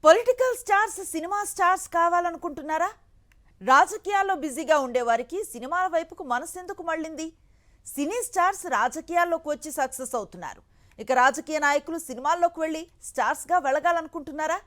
Political stars cinema stars కావాలనుకుంటున్నారా? రాజకీయాల్లో బిజీగా ఉండేవారికి సినిమాల వైపుకు మనసెందుకు మళ్ళింది? సినీ స్టార్స్ రాజకీయాల్లోకి వచ్చి సక్సెస్ అవుతున్నారు. ఇక రాజకీయ నాయకులు సినిమాల్లోకి వెళ్ళి స్టార్స్గా వెళ్ళగాలనుకుంటున్నారా?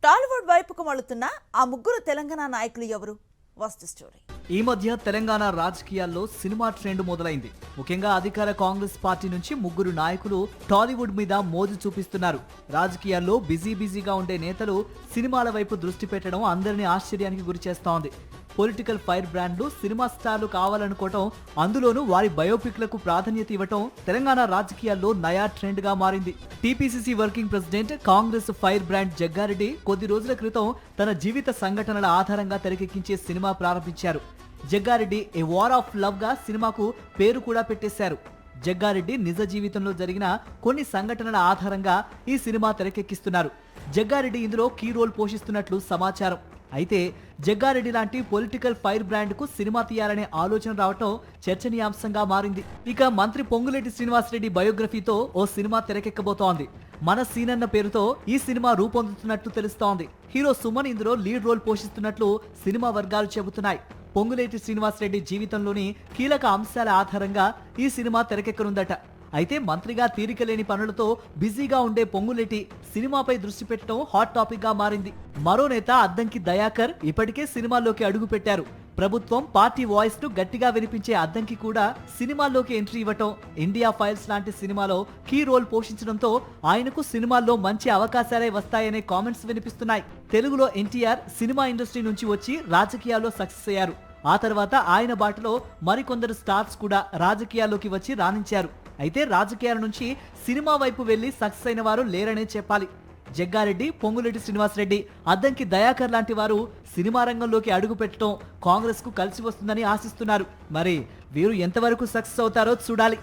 టాలీవుడ్ వైపుకు మళ్ళుతున్న ఆ ముగ్గురు తెలంగాణ నాయకులు ఎవరు? Watch the story. ఈ మధ్య తెలంగాణ రాజకీయాల్లో సినిమా ట్రెండ్ మొదలైంది. ముఖ్యంగా అధికార కాంగ్రెస్ పార్టీ నుంచి ముగ్గురు నాయకులు టాలీవుడ్ మీద మోజు చూపిస్తున్నారు. రాజకీయాల్లో బిజీగా ఉండే నేతలు సినిమాల వైపు దృష్టి పెట్టడం అందరినీ ఆశ్చర్యానికి గురి చేస్తోంది. పొలిటికల్ ఫైర్ బ్రాండ్లు సినిమా స్టార్లు కావాలనుకోవటం, అందులోనూ వారి బయోపిక్లకు ప్రాధాన్యత ఇవ్వటం తెలంగాణ రాజకీయాల్లో నయా ట్రెండ్ గా మారింది. TPCC working president, Congress fire brand Jaggareddy కొద్ది రోజుల క్రితం తన జీవిత సంఘటనల ఆధారంగా తెరకెక్కించే సినిమా ప్రారంభించారు. Jaggareddy a war of love గా సినిమాకు పేరు కూడా పెట్టేశారు. జగ్గారెడ్డి నిజ జీవితంలో జరిగిన కొన్ని సంఘటనల ఆధారంగా ఈ సినిమా తెరకెక్కిస్తున్నారు. జగ్గారెడ్డి ఇందులో కీ రోల్ పోషిస్తున్నట్లు సమాచారం. అయితే జగ్గారెడ్డి లాంటి పొలిటికల్ ఫైర్ బ్రాండ్ కు సినిమా తీయాలనే ఆలోచన రావటం చర్చనీయాంశంగా మారింది. ఇక మంత్రి పొంగులేటి శ్రీనివాసరెడ్డి బయోగ్రఫీతో ఓ సినిమా తెరకెక్కబోతోంది. మన సీనన్న పేరుతో ఈ సినిమా రూపొందుతున్నట్లు తెలుస్తోంది. హీరో సుమన్ ఇందులో లీడ్ రోల్ పోషిస్తున్నట్లు సినిమా వర్గాలు చెబుతున్నాయి. పొంగులేటి శ్రీనివాసరెడ్డి జీవితంలోని కీలక అంశాల ఆధారంగా ఈ సినిమా తెరకెక్కనుందట. అయితే మంత్రిగా తీరిక లేని పనులతో బిజీగా ఉండే పొంగులేటి సినిమాపై దృష్టి పెట్టడం హాట్ టాపిక్ గా మారింది. మరో నేత అద్దంకి దయాకర్ ఇప్పటికే సినిమాల్లోకి అడుగు పెట్టారు. ప్రభుత్వం పార్టీ వాయిస్ ను గట్టిగా వినిపించే అద్దంకి కూడా సినిమాల్లోకి ఎంట్రీ ఇవ్వటం, ఇండియా ఫైల్స్ లాంటి సినిమాలో కీ రోల్ పోషించడంతో ఆయనకు సినిమాల్లో మంచి అవకాశాలే వస్తాయనే కామెంట్స్ వినిపిస్తున్నాయి. తెలుగులో ఎన్టీఆర్ సినిమా ఇండస్ట్రీ నుంచి వచ్చి రాజకీయాల్లో సక్సెస్ అయ్యారు. ఆ తర్వాత ఆయన బాటలో మరికొందరు స్టార్స్ కూడా రాజకీయాల్లోకి వచ్చి రాణించారు. అయితే రాజకీయాల నుంచి సినిమా వైపు వెళ్లి సక్సెస్ అయిన వారు లేరనే చెప్పాలి. జగ్గారెడ్డి, పొంగులేటి శ్రీనివాసరెడ్డి, అద్దంకి దయాకర్ లాంటి వారు సినిమా రంగంలోకి అడుగు పెట్టడం కాంగ్రెస్ కు కలిసి వస్తుందని ఆశిస్తున్నారు. మరి వీరు ఎంతవరకు సక్సెస్ అవుతారో చూడాలి.